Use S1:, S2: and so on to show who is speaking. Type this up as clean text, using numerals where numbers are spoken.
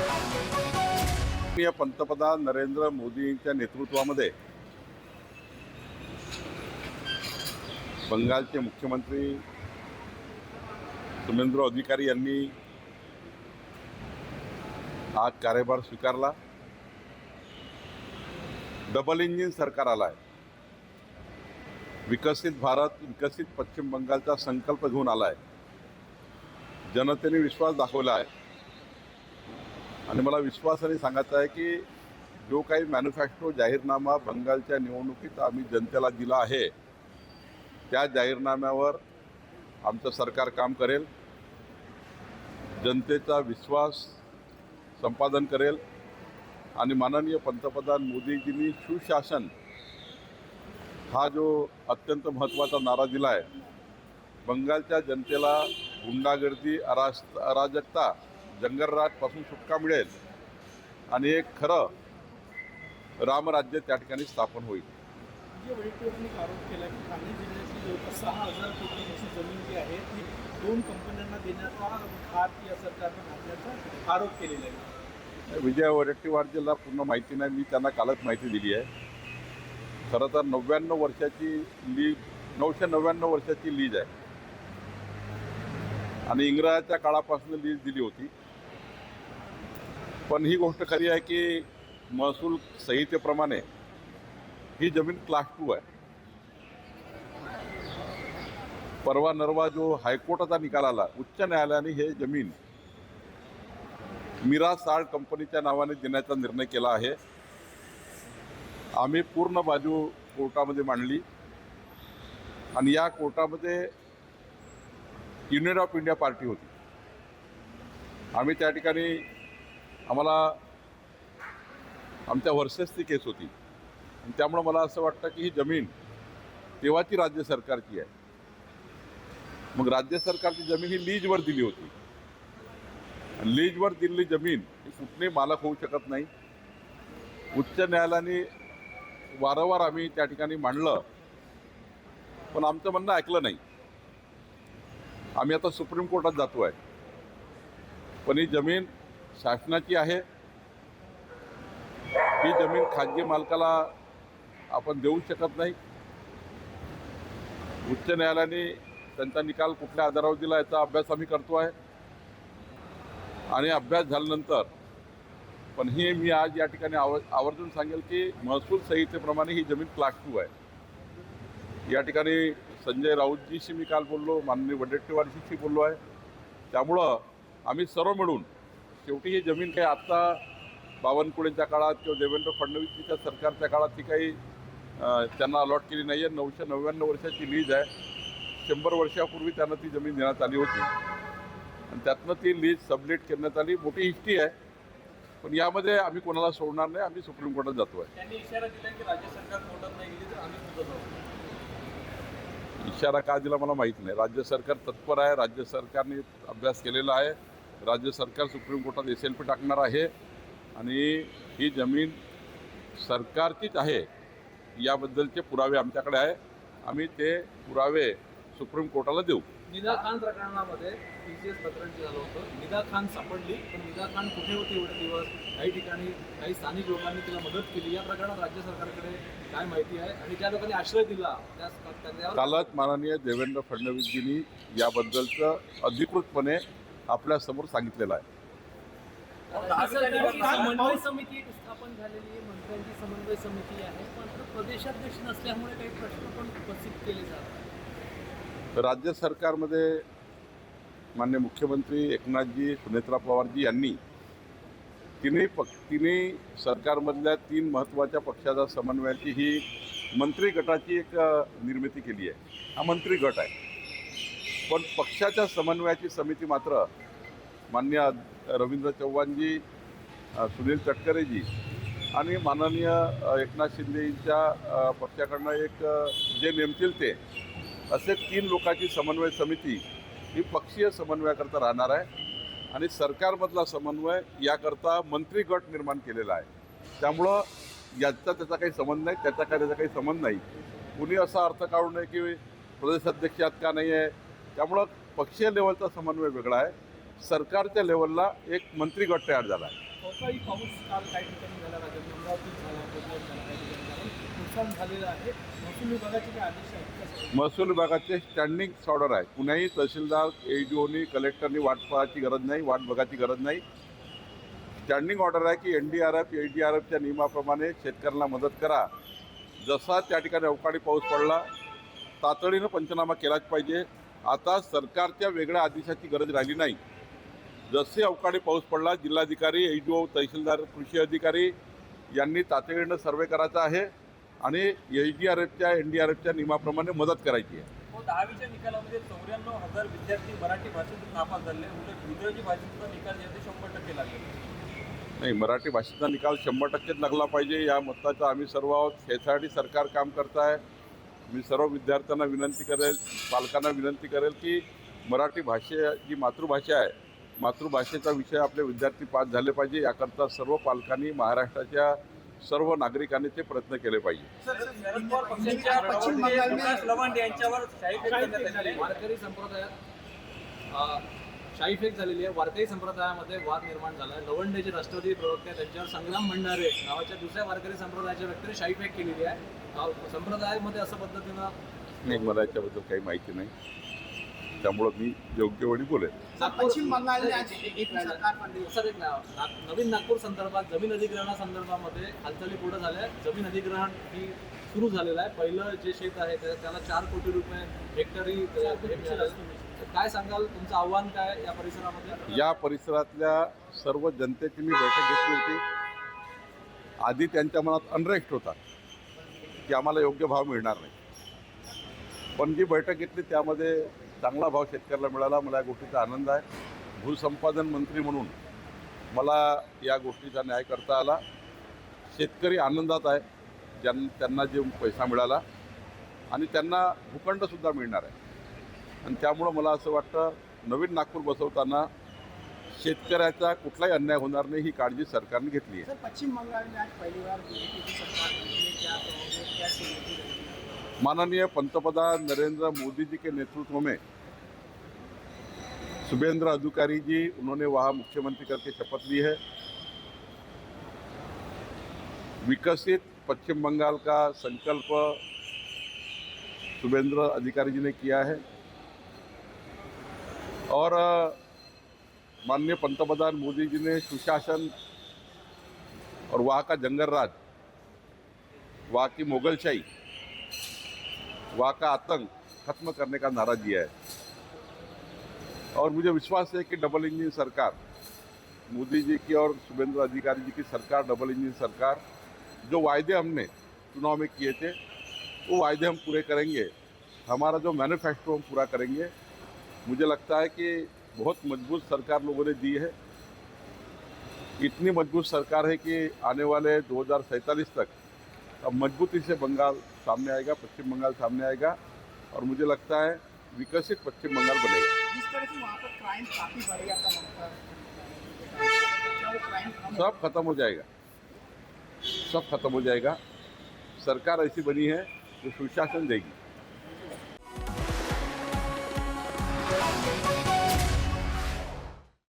S1: माननीय पंतप्रधान नरेंद्र मोदींच्या नेतृत्वामध्ये बंगालचे मुख्यमंत्री सुवेंदु अधिकारी यांनी आज कार्यभार स्वीकारला। डबल इंजिन सरकार आला आहे। विकसित भारत, विकसित पश्चिम बंगालचा संकल्प घेऊन आला आहे। जनतेने विश्वास दाखवला आहे आणि मला विश्वासाने सांगायचं आहे की जो काही मॅन्युफॅक्चर जाहीरनामा बंगालच्या निवडणुकीत आम्ही जनतेला दिला आहे त्या जाहीरनाम्यावर आमचं सरकार काम करेल, जनतेचा विश्वास संपादन करेल आणि माननीय पंतप्रधान मोदीजींनी सुशासन हा जो अत्यंत महत्त्वाचा नारा दिला आहे, बंगालच्या जनतेला गुंडागर्दी, अराजकता, जंगलराजपासून सुटका मिळेल आणि एक खरं रामराज्य त्या ठिकाणी स्थापन होईल।
S2: आरोप केला की ठाणे जिल्ह्यातली जवळपास 6,000 कोटी जमीन जी आहे ती 2 कंपन्यांना देण्याचा हात या सरकारनं घातल्याचा आरोप केलेला आहे।
S1: विजय वडेट्टीवारजीला पूर्ण माहिती नाही, मी त्यांना कालच माहिती दिली आहे। खरं तर 99 वर्षाची लीज, 999 वर्षाची लीज आहे आणि इंग्रजाच्या काळापासून लीज दिली होती। पण ही गोष्ट खरी आहे की महसूल संहितेप्रमाणे ही जमीन क्लास 2 आहे। परवा नरवा जो हायकोर्टाचा निकाल आला, उच्च न्यायालयाने हे जमीन मीरा साल्ट कंपनीच्या नावाने देण्याचा निर्णय केला आहे। आम्ही पूर्ण बाजू कोर्टामध्ये मांडली आणि या कोर्टामध्ये युनियन ऑफ इंडिया पार्टी होती। आम्ही त्या ठिकाणी आम्हाला आमच्या वर्सेस ती केस होती आणि त्यामुळे मला असं वाटतं की ही जमीन तेव्हाची राज्य सरकारची आहे। मग राज्य सरकारची जमीन ही लीजवर दिली होती। लीजवर दिलेली जमीन ही कुठलेही मालक होऊ शकत नाही। उच्च न्यायालयाने वारंवार आम्ही त्या ठिकाणी मांडलं पण आमचं म्हणणं ऐकलं नाही। आम्ही आता सुप्रीम कोर्टात जातो आहे, पण ही जमीन शासनाची आहे। ही जमीन खाजगी मालकाला आपण देऊ शकत नाही। उच्च न्यायालयाने त्यांचा निकाल कुठल्या आधारावर दिला याचा अभ्यास आम्ही करतो आहे आणि अभ्यास झाल्यानंतर पण ही मी आज या ठिकाणी आवर्जून सांगेल की महसूल संहितेप्रमाणे ही जमीन क्लास 2 आहे। या ठिकाणी संजय राऊतजीशी मी काल बोललो, माननीय वडेट्टीवारजीशी बोललो आहे। त्यामुळं आम्ही सर्व मिळून शेवटी ही जमीन काही आत्ता बावनकुळेंच्या काळात किंवा देवेंद्र फडणवीसच्या सरकारच्या काळात ती काही त्यांना अलॉट केली नाही आहे। 999 वर्षाची लीज आहे। 100 वर्षापूर्वी त्यांना ती जमीन देण्यात आली होती आणि त्यातनं ती लीज सबलेट करण्यात आली। मोठी हिस्ट्री आहे, पण यामध्ये आम्ही कोणाला सोडणार नाही। आम्ही सुप्रीम कोर्टात जातो आहे।
S2: त्यांनी इशारा दिला की राज्य सरकार कोर्टात नाही गेली तर आम्ही सुद्धा जाऊ।
S1: इशारा का दिला मला माहीत नाही। राज्य सरकार तत्पर आहे, राज्य सरकारने अभ्यास केलेला आहे। राज्य सरकार सुप्रीम कोर्टात SLP टाकणार आहे आणि ही जमीन सरकारचीच आहे याबद्दलचे पुरावे आमच्याकडे आहे। आम्ही ते पुरावे सुप्रीम कोर्टाला देऊ।
S2: निदा खान प्रकरणामध्ये PCS प्रकरण झालं होतं, निदा खान सापडली, पण निदा खान कुठे होती एवढे दिवस? काही ठिकाणी काही स्थानिक लोकांनी तिला मदत केली। या प्रकरणात राज्य सरकारकडे काय माहिती आहे आणि ज्या लोकांनी आश्रय दिला
S1: कालच माननीय देवेंद्र फडणवीसजींनी याबद्दलचं अधिकृतपणे आपल्यासमोर सांगितलेलं आहे।
S2: समन्वय समिती स्थापन झालेली आहे, मंत्र्यांची समन्वय समिती आहे, मात्र प्रदेशाध्यक्ष नसल्यामुळे काही प्रश्न पण उपस्थित केले जातात।
S1: राज्य सरकारमध्ये माननीय मुख्यमंत्री एकनाथजी, सुनेत्रा पवारजी यांनी तिन्ही सरकारमधल्या 3 महत्त्वाच्या पक्षाच्या समन्वयाची ही मंत्री गटाची एक निर्मिती केली आहे। हा मंत्री गट आहे, पण पक्षाच्या समन्वयाची समिती मात्र माननीय रवींद्र चव्हाणजी, सुनील तटकरेजी आणि माननीय एकनाथ शिंदेंच्या पक्षाकडनं एक जे नेमतील ते असे 3 लोकांची समन्वय समिती ही पक्षीय समन्वयाकरता राहणार आहे आणि सरकारमधला समन्वय याकरता मंत्री गट निर्माण केलेला आहे। त्यामुळं याचा त्याचा काही संबंध नाही, त्याचा काही संबंध नाही। कुणी असा अर्थ काढू नये की प्रदेशाध्यक्ष यात का नाही आहे। त्यामुळं पक्षीय लेवलचा समन्वय वेगळा आहे, सरकारच्या लेवलला एक मंत्री गट तयार झाला आहे।
S2: अवकाळी पाऊस काल काही ठिकाणी झाला राज्यात अमरावतीत झाला कोकणात झाला काही ठिकाणी झाला नुकसान झालेलं आहे. महसूल विभागाचे काही आदेश आहेत का सर?
S1: महसूल विभागाचे स्टँडिंग ऑर्डर आहे. कुणाही तहसीलदार ADOनी कलेक्टरनी वाट पाहायची गरज नाही, वाट बघायची गरज नाही. स्टँडिंग ऑर्डर आहे की NDRF ADRFच्या नियमाप्रमाणे शेतकऱ्यांना मदत करा. जसा त्या ठिकाणी अवकाळी पाऊस पडला तातडीनं पंचनामा केलाच पाहिजे. आता सरकारच्या वेगळ्या आदेशाची गरज राहिली नाही. जसे अवकाळी पाऊस पडला जिल्हाधिकारी ADO तहसीलदार कृषी अधिकारी यांनी तातडीनं सर्वे करायचा आहे आणि SDRFच्या NDRFच्या नियमाप्रमाणे मदत करायची आहे.
S3: 10वीच्या निकालामध्ये 94,000 विद्यार्थी मराठी भाषेतून नापास झाले. उलट इंग्रजी भाषेचा निकाल जे ते 100% लागले.
S1: नाही, मराठी भाषेचा निकाल 100%च लागला पाहिजे या मताचा आम्ही सर्व आहोत. यासाठी सरकार काम करत आहे. मी सर्व विद्यार्थ्यांना विनंती करेल, पालकांना विनंती करेल की मराठी भाषा जी मातृभाषा आहे, मातृभाषेचा विषय आपले विद्यार्थी पास झाले पाहिजे. याकरता सर्व पालकांनी महाराष्ट्राच्या सर्व नागरिकांनी ते प्रयत्न केले पाहिजे.
S3: शरद पवार पक्षाच्या प्रवक्ते प्रकाश लवांडे यांच्यावर शाहीफेक करण्यात आली आहे.
S2: वारकरी संप्रदायात शाहीफेक झालेली आहे. वारकरी संप्रदायामध्ये वाद निर्माण झाला आहे. लवंडे जे राष्ट्रवादी प्रवक्ते आहेत त्यांच्यावर संग्राम भंडारे नावाच्या दुसऱ्या वारकरी संप्रदायाच्या व्यक्तीने शाहीफेक केलेली आहे. संप्रदायामध्ये असं पद्धतीनं
S1: नाही, मला याच्याबद्दल काही माहिती नाही, त्यामुळं मी योग्य वेळी बोलेन.
S4: पश्चिम बंगाल सरकार
S2: सर एक नवीन नागपूर संदर्भात जमीन अधिग्रहणासंदर्भामध्ये हालचाली पुढे झाल्या. जमीन अधिग्रहण ही सुरू झालेलं आहे. पहिलं जे शेत आहे त्याला 4 कोटी रुपये हेक्टरी भेट झालेलं आहे. काय सांगाल, तुमचं आव्हान काय या परिसरामध्ये?
S1: या परिसरातल्या सर्व जनतेची मी बैठक घेतली होती. आधी त्यांच्या मनात अनरेस्ट होता की आम्हाला योग्य भाव मिळणार नाही, पण जी बैठक घेतली त्यामध्ये चांगला भाव शेतकऱ्याला मिळाला. मला या गोष्टीचा आनंद आहे. भूसंपादन मंत्री म्हणून मला या गोष्टीचा न्याय करता आला. शेतकरी आनंदात आहे. त्यांना जे पैसा मिळाला आणि त्यांना भूखंडसुद्धा मिळणार आहे. आणि त्यामुळं मला असं वाटतं नवीन नागपूर बसवताना शेतकऱ्याचा कुठलाही अन्याय होणार नाही ही काळजी सरकारने घेतली आहे.
S4: सर, पश्चिम बंगाल में आज पहली बार बीजेपी की सरकार बनी है. क्या कहोगे, क्या स्थिति है?
S1: माननीय पंतप्रधान नरेंद्र मोदी जी के नेतृत्व में शुभेंद्र अधिकारी जी उन्होंने वहाँ मुख्यमंत्री करके शपथ ली है. विकसित पश्चिम बंगाल का संकल्प शुभेंद्र अधिकारी जी ने किया है और माननीय पंतप्रधान मोदी जी ने सुशासन और वहाँ का जंगल राज, वहाँ की मुगलशाही, वहाँ का आतंक खत्म करने का नारा दिया है. और मुझे विश्वास है कि डबल इंजन सरकार, मोदी जी की और शुभेंद्र अधिकारी जी की सरकार, डबल इंजन सरकार, जो वायदे हमने चुनाव में किए थे वो वायदे हम पूरे करेंगे. हमारा जो मैनिफेस्टो हम पूरा करेंगे. मुझे लगता है कि बहुत मजबूत सरकार लोगों ने दी है. इतनी मजबूत सरकार है कि आने वाले 2047 तक अब मजबूती से बंगाल सामने आएगा, पश्चिम बंगाल सामने आएगा और मुझे लगता है विकसित पश्चिम बंगाल बनेगा.
S4: जिस तरह से वहाँ पर क्राइम काफी बढ़ गया था ममता, क्या वो क्राइम कम
S1: सब खत्म हो जाएगा, सब खत्म हो जाएगा. सरकार ऐसी बनी है जो सुशासन देगी.